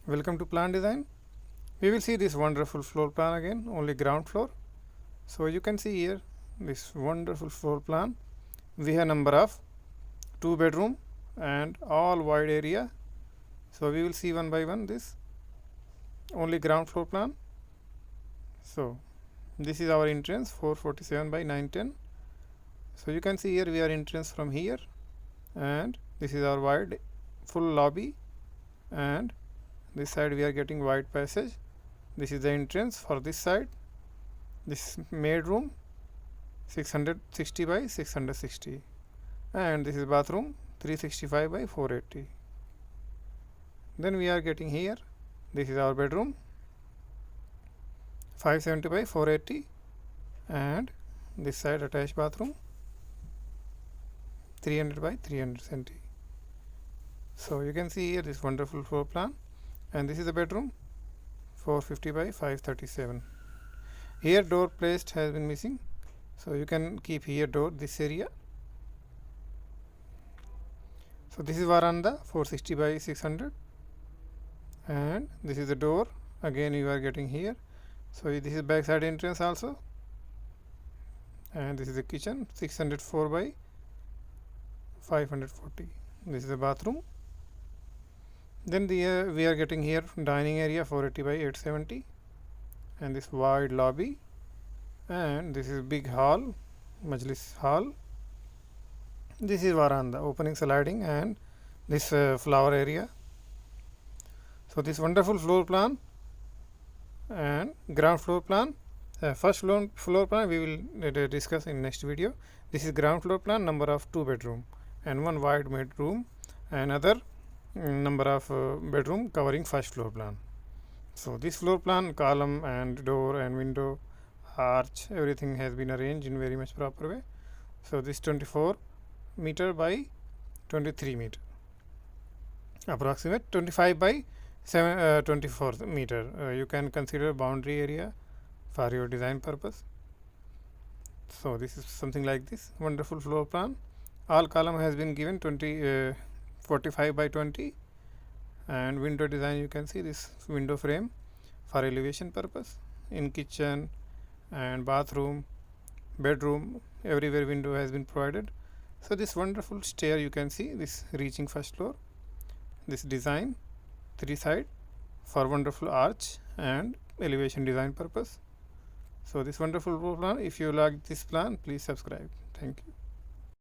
Welcome to Plan Design. We will see this wonderful floor plan again, only ground floor. So you can see here this wonderful floor plan. We have number of 2 bedroom and all wide area. So we will see one by one this only ground floor plan. So this is our entrance 447 by 910. So you can see here we are entrance from here, and this is our wide full lobby, and this side we are getting wide passage. This is the entrance for this side. This maid room 660 by 660, and this is bathroom 365 by 480. Then we are getting here, this is our bedroom 570 by 480, and this side attached bathroom 300 by 370. So you can see here this wonderful floor plan, and this is the bedroom 450 by 537. Here door placed has been missing, so you can keep here door this area. So this is veranda 460 by 600, and this is the door again you are getting here. So this is back side entrance also, and this is the kitchen 604 by 540. This is the bathroom. Then we are getting here dining area 480 by 870, and this wide lobby, and this is big hall, Majlis hall. This is veranda opening sliding, and this flower area. So this wonderful floor plan and ground floor plan. First floor plan we will discuss in next video. This is ground floor plan, number of 2 bedroom and 1 wide mid room, and other number of bedroom covering first floor plan. So this floor plan, column and door and window, arch, everything has been arranged in very much proper way. So this 24 meter by 23 meter, approximate 25 by 24 meter. You can consider boundary area for your design purpose. So this is something like this wonderful floor plan. All column has been given 45 by 20, and window design you can see this window frame for elevation purpose. In kitchen and bathroom, bedroom, everywhere window has been provided. So this wonderful stair you can see this reaching first floor. This design 3 side for wonderful arch and elevation design purpose. So this wonderful floor plan. If you like this plan, please subscribe. Thank you.